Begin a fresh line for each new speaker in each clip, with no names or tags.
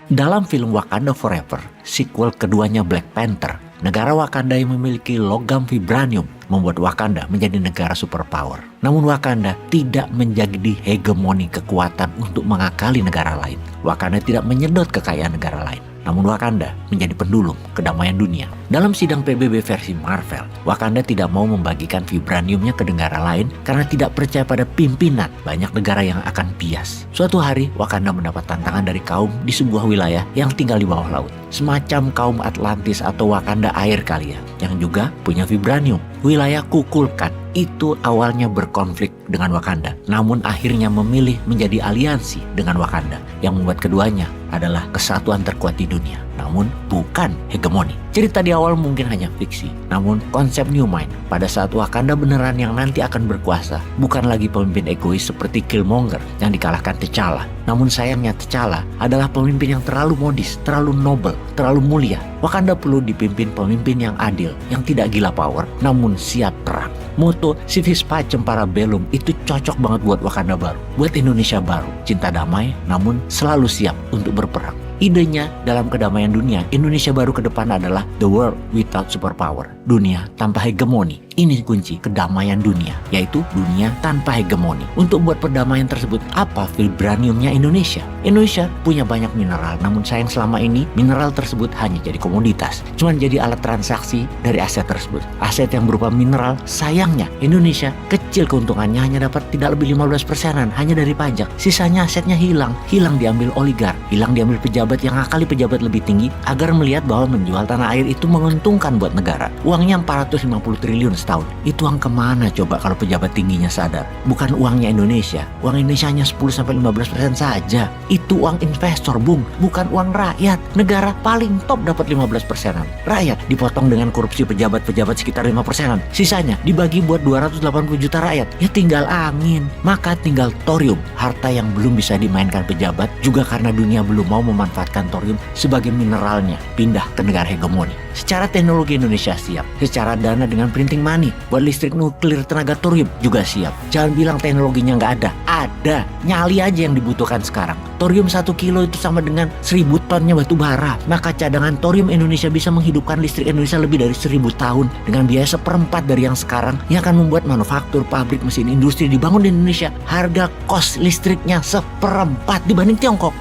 Dalam film Wakanda Forever, sequel keduanya Black Panther, negara Wakanda yang memiliki logam vibranium membuat Wakanda menjadi negara superpower. Namun Wakanda tidak menjadi hegemoni kekuatan untuk mengakali negara lain. Wakanda tidak menyedot kekayaan negara lain. Namun Wakanda menjadi pendulum kedamaian dunia. Dalam sidang PBB versi Marvel, Wakanda tidak mau membagikan vibraniumnya ke negara lain karena tidak percaya pada pimpinan banyak negara yang akan bias. Suatu hari, Wakanda mendapat tantangan dari kaum di sebuah wilayah yang tinggal di bawah laut. Semacam kaum Atlantis atau Wakanda air kali ya, yang juga punya vibranium. Wilayah Kukulkan itu awalnya berkonflik dengan Wakanda, namun akhirnya memilih menjadi aliansi dengan Wakanda, yang membuat keduanya adalah kesatuan terkuat di dunia, namun bukan hegemoni. Cerita di awal mungkin hanya fiksi, namun konsep New Mind pada saat Wakanda beneran yang nanti akan berkuasa bukan lagi pemimpin egois seperti Killmonger yang dikalahkan T'Challa. Namun sayangnya T'Challa adalah pemimpin yang terlalu modis, terlalu noble, terlalu mulia. Wakanda perlu dipimpin pemimpin yang adil, yang tidak gila power, namun siap perang. Moto Civis Pacem Parabellum itu cocok banget buat Wakanda baru, buat Indonesia baru. Cinta damai, namun selalu siap untuk berperang. Idenya dalam kedamaian dunia, Indonesia baru ke depan adalah the world without superpower. Dunia tanpa hegemoni. Ini kunci kedamaian dunia, yaitu dunia tanpa hegemoni. Untuk buat perdamaian tersebut, apa vibraniumnya Indonesia? Indonesia punya banyak mineral, namun sayang selama ini mineral tersebut hanya jadi komoditas. Cuman jadi alat transaksi dari aset tersebut. Aset yang berupa mineral, sayangnya Indonesia kecil keuntungannya, hanya dapat tidak lebih 15%-an hanya dari pajak. Sisanya asetnya hilang diambil oligar, hilang diambil pejabat yang ngakali pejabat lebih tinggi agar melihat bahwa menjual tanah air itu menguntungkan buat negara. Uangnya 450 triliun setahun. Itu uang kemana coba kalau pejabat tingginya sadar? Bukan uangnya Indonesia. Uang Indonesia hanya 10-15% saja. Itu uang investor, Bung, bukan uang rakyat. Negara paling top dapat 15%-an. Rakyat dipotong dengan korupsi pejabat-pejabat sekitar 5%-an. Sisanya dibagi buat 280 juta rakyat. Ya tinggal angin. Maka tinggal thorium, harta yang belum bisa dimainkan pejabat, juga karena dunia belum mau memanfaatkan thorium sebagai mineralnya, pindah ke negara hegemoni. Secara teknologi Indonesia siap, secara dana dengan printing money buat listrik nuklir tenaga thorium juga siap. Jangan bilang teknologinya nggak ada, nyali aja yang dibutuhkan sekarang. Thorium 1 kilo itu sama dengan 1000 tonnya batu bara. Maka cadangan thorium Indonesia bisa menghidupkan listrik Indonesia lebih dari 1000 tahun dengan biaya 1/4 dari yang sekarang, yang akan membuat manufaktur, pabrik, mesin industri dibangun di Indonesia. Harga kos listriknya 1/4 dibanding Tiongkok.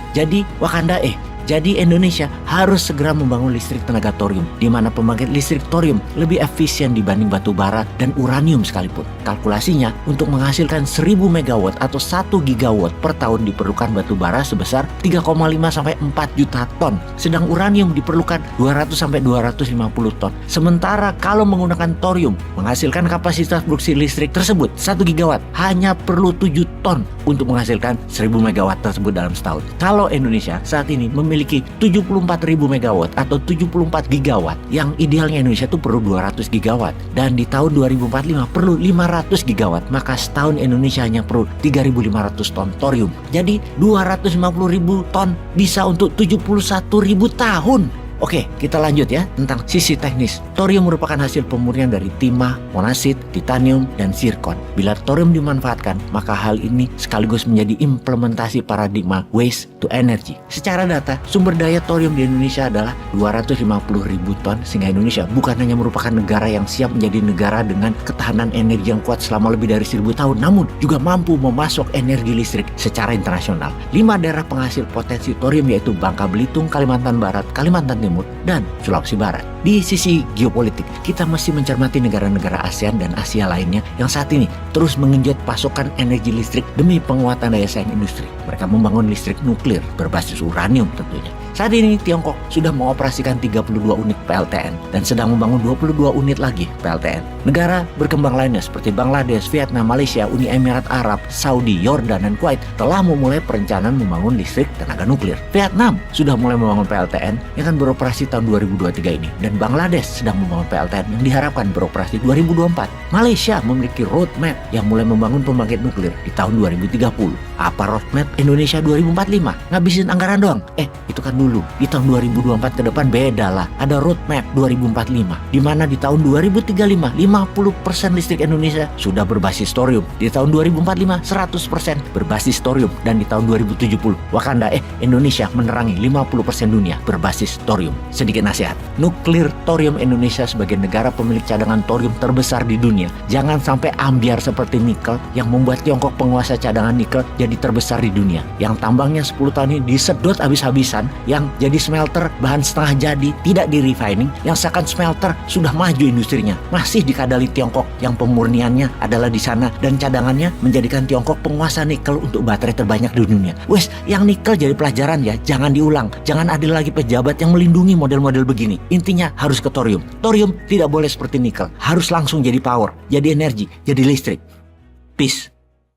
Jadi Indonesia harus segera membangun listrik tenaga thorium, di mana pembangkit listrik thorium lebih efisien dibanding batu bara dan uranium sekalipun. Kalkulasinya, untuk menghasilkan 1000 megawatt atau 1 gigawatt per tahun diperlukan batu bara sebesar 3,5-4 juta ton. Sedang uranium diperlukan 200-250 ton. Sementara kalau menggunakan thorium, menghasilkan kapasitas produksi listrik tersebut 1 gigawatt hanya perlu 7 ton untuk menghasilkan 1000 megawatt tersebut dalam setahun. Kalau Indonesia saat ini memiliki 74.000 megawatt atau 74 gigawatt, yang idealnya Indonesia itu perlu 200 gigawatt, dan di tahun 2045 perlu 500 gigawatt, maka setahun Indonesia hanya perlu 3.500 ton thorium. Jadi 250.000 ton bisa untuk 71.000 tahun. Oke, kita lanjut ya tentang sisi teknis. Thorium merupakan hasil pemurnian dari timah, monasit, titanium, dan zirkon. Bila thorium dimanfaatkan, maka hal ini sekaligus menjadi implementasi paradigma waste to energy. Secara data, sumber daya thorium di Indonesia adalah 250.000 ton, sehingga Indonesia bukan hanya merupakan negara yang siap menjadi negara dengan ketahanan energi yang kuat selama lebih dari 1000 tahun, namun juga mampu memasok energi listrik secara internasional. 5 daerah penghasil potensi thorium yaitu Bangka Belitung, Kalimantan Barat, Kalimantan Timur, dan Sulawesi Barat. Di sisi geopolitik, kita mesti mencermati negara-negara ASEAN dan Asia lainnya yang saat ini terus mengenjot pasokan energi listrik demi penguatan daya saing industri. Mereka membangun listrik nuklir berbasis uranium tentunya. Saat ini Tiongkok sudah mengoperasikan 32 unit PLTN dan sedang membangun 22 unit lagi PLTN. Negara berkembang lainnya seperti Bangladesh, Vietnam, Malaysia, Uni Emirat Arab, Saudi, Yordan, dan Kuwait telah memulai perencanaan membangun listrik tenaga nuklir. Vietnam sudah mulai membangun PLTN yang akan beroperasi tahun 2023 ini, dan Bangladesh sedang membangun PLTN yang diharapkan beroperasi 2024. Malaysia memiliki roadmap yang mulai membangun pembangkit nuklir di tahun 2030. Apa roadmap Indonesia 2045? Ngabisin anggaran doang? Itu kan dulu dulu. Di tahun 2024 ke depan beda lah. Ada roadmap 2045, di mana di tahun 2035 50% listrik Indonesia sudah berbasis thorium. Di tahun 2045 100% berbasis thorium, dan di tahun 2070 Indonesia menerangi 50% dunia berbasis thorium. Sedikit nasihat, nuklir thorium Indonesia sebagai negara pemilik cadangan thorium terbesar di dunia jangan sampai ambiar seperti nikel yang membuat Tiongkok penguasa cadangan nikel jadi terbesar di dunia, yang tambangnya 10 tahun ini disedot habis-habisan, yang jadi smelter bahan setengah jadi, tidak di refining, yang seakan smelter sudah maju industrinya masih dikadali Tiongkok yang pemurniannya adalah di sana, dan cadangannya menjadikan Tiongkok penguasa nikel untuk baterai terbanyak di dunia. Wes, yang nikel jadi pelajaran ya, jangan diulang, jangan ada lagi pejabat yang melindungi model-model begini. Intinya harus ke thorium. Thorium tidak boleh seperti nikel, harus langsung jadi power, jadi energi, jadi listrik. Peace.